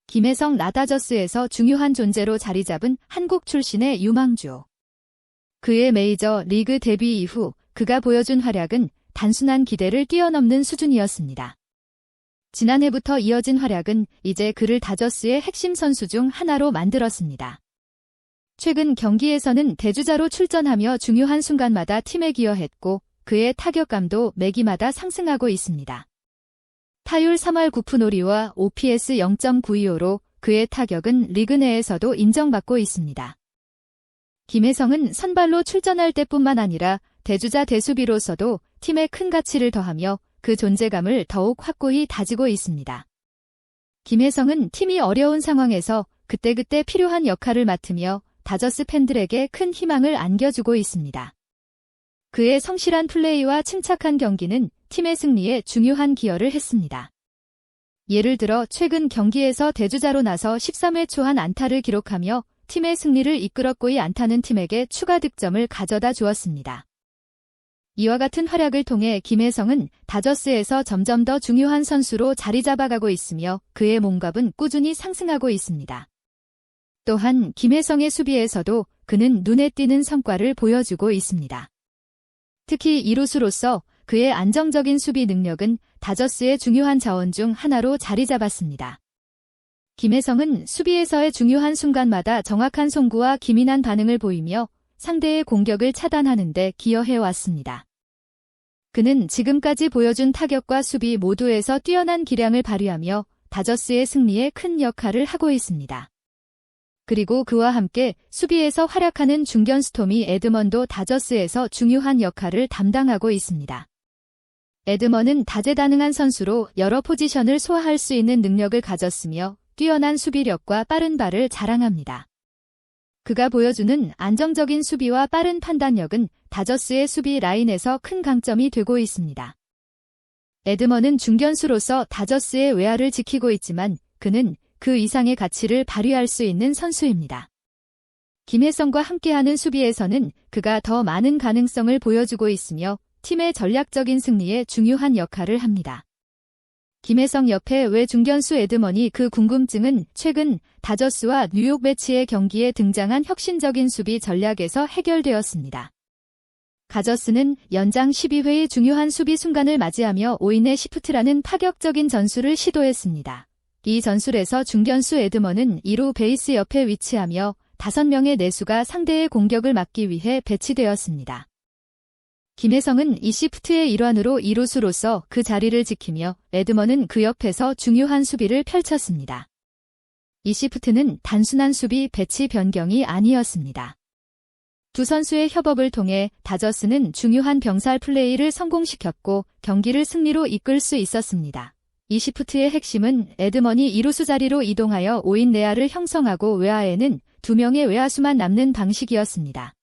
김혜성 나다저스에서 중요한 존재로 자리잡은 한국 출신의 유망주. 그의 메이저 리그 데뷔 이후 그가 보여준 활약은 단순한 기대를 뛰어넘는 수준이었습니다. 지난해부터 이어진 활약은 이제 그를 다저스의 핵심 선수 중 하나로 만들었습니다. 최근 경기에서는 대주자로 출전하며 중요한 순간마다 팀에 기여했고 그의 타격감도 매기마다 상승하고 있습니다. 타율 3할 9푼 5리와 OPS 0.925로 그의 타격은 리그 내에서도 인정받고 있습니다. 김혜성은 선발로 출전할 때뿐만 아니라 대주자 대수비로서도 팀에 큰 가치를 더하며 그 존재감을 더욱 확고히 다지고 있습니다. 김혜성은 팀이 어려운 상황에서 그때그때 필요한 역할을 맡으며 다저스 팬들에게 큰 희망을 안겨주고 있습니다. 그의 성실한 플레이와 침착한 경기는 팀의 승리에 중요한 기여를 했습니다. 예를 들어 최근 경기에서 대주자로 나서 13회 초 한 안타를 기록하며 팀의 승리를 이끌었고 이 안타는 팀에게 추가 득점을 가져다 주었습니다. 이와 같은 활약을 통해 김혜성은 다저스에서 점점 더 중요한 선수로 자리 잡아가고 있으며 그의 몸값은 꾸준히 상승하고 있습니다. 또한 김혜성의 수비에서도 그는 눈에 띄는 성과를 보여주고 있습니다. 특히 이루수로서 그의 안정적인 수비 능력은 다저스의 중요한 자원 중 하나로 자리 잡았습니다. 김혜성은 수비에서의 중요한 순간마다 정확한 송구와 기민한 반응을 보이며 상대의 공격을 차단하는 데 기여해왔습니다. 그는 지금까지 보여준 타격과 수비 모두에서 뛰어난 기량을 발휘하며 다저스의 승리에 큰 역할을 하고 있습니다. 그리고 그와 함께 수비에서 활약하는 중견수 토미 에드먼도 다저스에서 중요한 역할을 담당하고 있습니다. 에드먼은 다재다능한 선수로 여러 포지션을 소화할 수 있는 능력을 가졌으며 뛰어난 수비력과 빠른 발을 자랑합니다. 그가 보여주는 안정적인 수비와 빠른 판단력은 다저스의 수비 라인에서 큰 강점이 되고 있습니다. 에드먼은 중견수로서 다저스의 외야를 지키고 있지만 그는 그 이상의 가치를 발휘할 수 있는 선수입니다. 김혜성과 함께하는 수비에서는 그가 더 많은 가능성을 보여주고 있으며 팀의 전략적인 승리에 중요한 역할을 합니다. 김혜성 옆에 왜 중견수 에드먼이 그 궁금증은 최근 다저스와 뉴욕 매치의 경기에 등장한 혁신적인 수비 전략에서 해결되었습니다. 다저스는 연장 12회의 중요한 수비 순간을 맞이하며 5인의 시프트라는 파격적인 전술을 시도했습니다. 이 전술에서 중견수 에드먼은 2루 베이스 옆에 위치하며 5명의 내수가 상대의 공격을 막기 위해 배치되었습니다. 김혜성은 이 시프트의 일환으로 2루수로서 그 자리를 지키며 에드먼은 그 옆에서 중요한 수비를 펼쳤습니다. 이 시프트는 단순한 수비 배치 변경이 아니었습니다. 두 선수의 협업을 통해 다저스는 중요한 병살 플레이를 성공시켰고 경기를 승리로 이끌 수 있었습니다. 이 시프트의 핵심은 에드먼이 2루수 자리로 이동하여 5인 내야를 형성하고 외야에는 2명의 외야수만 남는 방식이었습니다.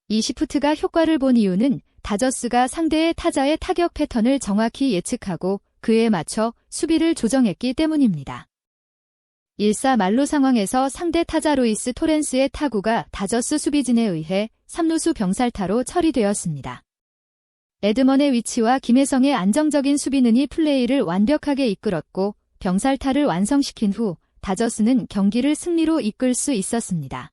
이 시프트가 효과를 본 이유는 다저스가 상대의 타자의 타격 패턴을 정확히 예측하고 그에 맞춰 수비를 조정했기 때문입니다. 1사 만루 상황에서 상대 타자 루이스 토렌스의 타구가 다저스 수비진에 의해 3루수 병살타로 처리되었습니다. 에드먼의 위치와 김혜성의 안정적인 수비는이 플레이를 완벽하게 이끌었고 병살타를 완성시킨 후 다저스는 경기를 승리로 이끌 수 있었습니다.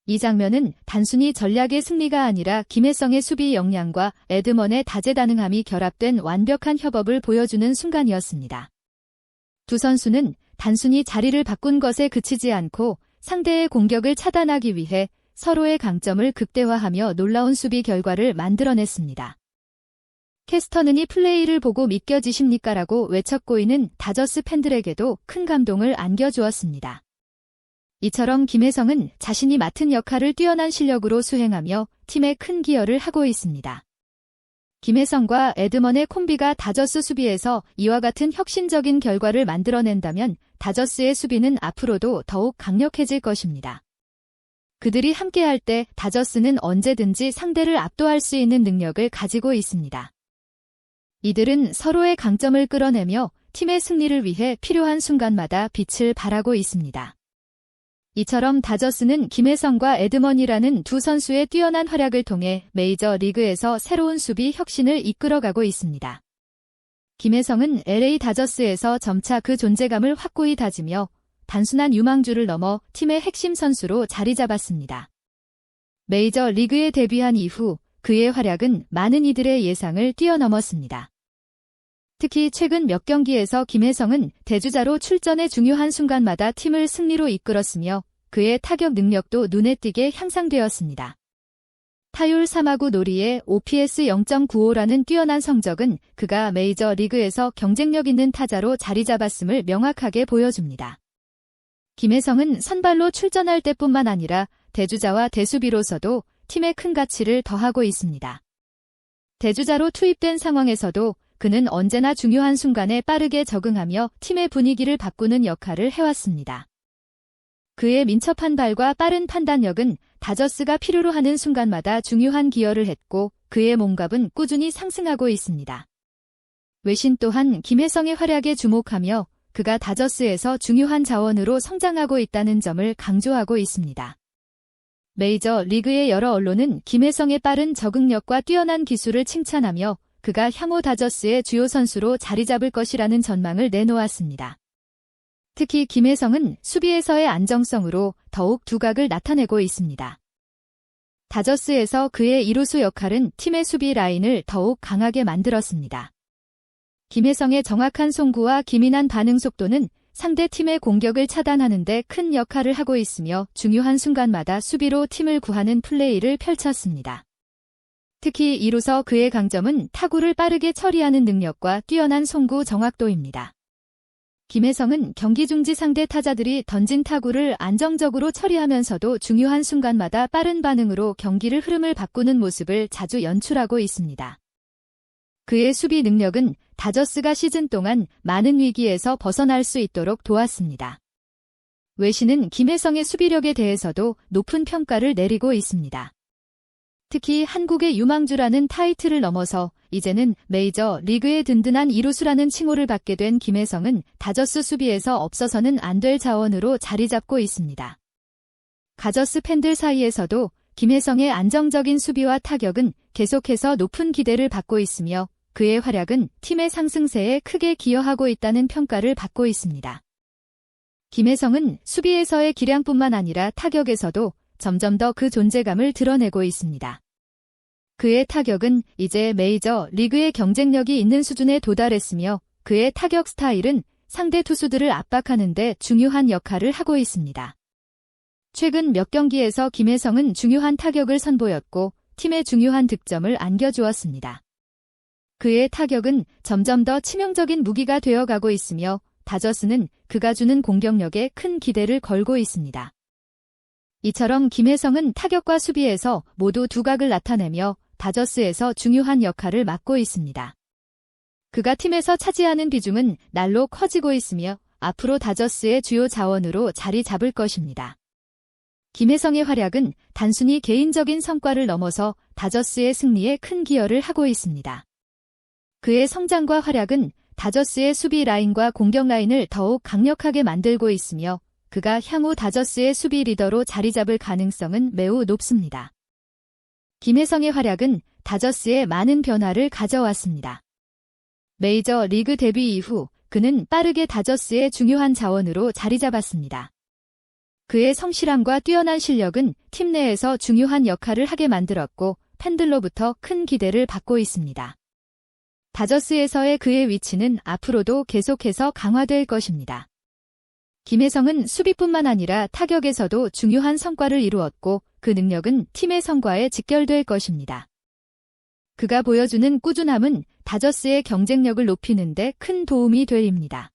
이 장면은 단순히 전략의 승리가 아니라 김혜성의 수비 역량과 에드먼의 다재다능함이 결합된 완벽한 협업을 보여주는 순간이었습니다. 두 선수는 단순히 자리를 바꾼 것에 그치지 않고 상대의 공격을 차단하기 위해 서로의 강점을 극대화하며 놀라운 수비 결과를 만들어냈습니다. 캐스터는 이 플레이를 보고 믿겨지십니까? 라고 외쳤고 이는 다저스 팬들에게도 큰 감동을 안겨주었습니다. 이처럼 김혜성은 자신이 맡은 역할을 뛰어난 실력으로 수행하며 팀에 큰 기여를 하고 있습니다. 김혜성과 에드먼의 콤비가 다저스 수비에서 이와 같은 혁신적인 결과를 만들어낸다면 다저스의 수비는 앞으로도 더욱 강력해질 것입니다. 그들이 함께할 때 다저스는 언제든지 상대를 압도할 수 있는 능력을 가지고 있습니다. 이들은 서로의 강점을 끌어내며 팀의 승리를 위해 필요한 순간마다 빛을 발하고 있습니다. 이처럼 다저스는 김혜성과 에드먼이라는 두 선수의 뛰어난 활약을 통해 메이저 리그에서 새로운 수비 혁신을 이끌어가고 있습니다. 김혜성은 LA 다저스에서 점차 그 존재감을 확고히 다지며 단순한 유망주를 넘어 팀의 핵심 선수로 자리 잡았습니다. 메이저 리그에 데뷔한 이후 그의 활약은 많은 이들의 예상을 뛰어넘었습니다. 특히 최근 몇 경기에서 김혜성은 대주자로 출전해 중요한 순간마다 팀을 승리로 이끌었으며 그의 타격 능력도 눈에 띄게 향상되었습니다. 타율 3하구 놀이에 OPS 0.95라는 뛰어난 성적은 그가 메이저 리그에서 경쟁력 있는 타자로 자리 잡았음을 명확하게 보여줍니다. 김혜성은 선발로 출전할 때뿐만 아니라 대주자와 대수비로서도 팀에 큰 가치를 더하고 있습니다. 대주자로 투입된 상황에서도 그는 언제나 중요한 순간에 빠르게 적응하며 팀의 분위기를 바꾸는 역할을 해왔습니다. 그의 민첩한 발과 빠른 판단력은 다저스가 필요로 하는 순간마다 중요한 기여를 했고 그의 몸값은 꾸준히 상승하고 있습니다. 외신 또한 김혜성의 활약에 주목하며 그가 다저스에서 중요한 자원으로 성장하고 있다는 점을 강조하고 있습니다. 메이저 리그의 여러 언론은 김혜성의 빠른 적응력과 뛰어난 기술을 칭찬하며 그가 향후 다저스의 주요 선수로 자리 잡을 것이라는 전망을 내놓았습니다. 특히 김혜성은 수비에서의 안정성으로 더욱 두각을 나타내고 있습니다. 다저스에서 그의 이루수 역할은 팀의 수비 라인을 더욱 강하게 만들었습니다. 김혜성의 정확한 송구와 기민한 반응 속도는 상대 팀의 공격을 차단하는 데 큰 역할을 하고 있으며 중요한 순간마다 수비로 팀을 구하는 플레이를 펼쳤습니다. 특히 이로써 그의 강점은 타구를 빠르게 처리하는 능력과 뛰어난 송구 정확도입니다. 김혜성은 경기 중지 상대 타자들이 던진 타구를 안정적으로 처리하면서도 중요한 순간마다 빠른 반응으로 경기를 흐름을 바꾸는 모습을 자주 연출하고 있습니다. 그의 수비 능력은 다저스가 시즌 동안 많은 위기에서 벗어날 수 있도록 도왔습니다. 외신은 김혜성의 수비력에 대해서도 높은 평가를 내리고 있습니다. 특히 한국의 유망주라는 타이틀을 넘어서 이제는 메이저 리그의 든든한 이루수라는 칭호를 받게 된 김혜성은 다저스 수비에서 없어서는 안 될 자원으로 자리 잡고 있습니다. 다저스 팬들 사이에서도 김혜성의 안정적인 수비와 타격은 계속해서 높은 기대를 받고 있으며 그의 활약은 팀의 상승세에 크게 기여하고 있다는 평가를 받고 있습니다. 김혜성은 수비에서의 기량뿐만 아니라 타격에서도 점점 더 그 존재감을 드러내고 있습니다. 그의 타격은 이제 메이저 리그의 경쟁력이 있는 수준에 도달했으며 그의 타격 스타일은 상대 투수들을 압박하는 데 중요한 역할을 하고 있습니다. 최근 몇 경기에서 김혜성은 중요한 타격을 선보였고 팀의 중요한 득점을 안겨주었습니다. 그의 타격은 점점 더 치명적인 무기가 되어가고 있으며 다저스는 그가 주는 공격력에 큰 기대를 걸고 있습니다. 이처럼 김혜성은 타격과 수비에서 모두 두각을 나타내며 다저스에서 중요한 역할을 맡고 있습니다. 그가 팀에서 차지하는 비중은 날로 커지고 있으며 앞으로 다저스의 주요 자원으로 자리 잡을 것입니다. 김혜성의 활약은 단순히 개인적인 성과를 넘어서 다저스의 승리에 큰 기여를 하고 있습니다. 그의 성장과 활약은 다저스의 수비 라인과 공격 라인을 더욱 강력하게 만들고 있으며 그가 향후 다저스의 수비 리더로 자리 잡을 가능성은 매우 높습니다. 김혜성의 활약은 다저스에 많은 변화를 가져왔습니다. 메이저 리그 데뷔 이후 그는 빠르게 다저스의 중요한 자원으로 자리 잡았습니다. 그의 성실함과 뛰어난 실력은 팀 내에서 중요한 역할을 하게 만들었고 팬들로부터 큰 기대를 받고 있습니다. 다저스에서의 그의 위치는 앞으로도 계속해서 강화될 것입니다. 김혜성은 수비뿐만 아니라 타격에서도 중요한 성과를 이루었고 그 능력은 팀의 성과에 직결될 것입니다. 그가 보여주는 꾸준함은 다저스의 경쟁력을 높이는 데 큰 도움이 됩니다.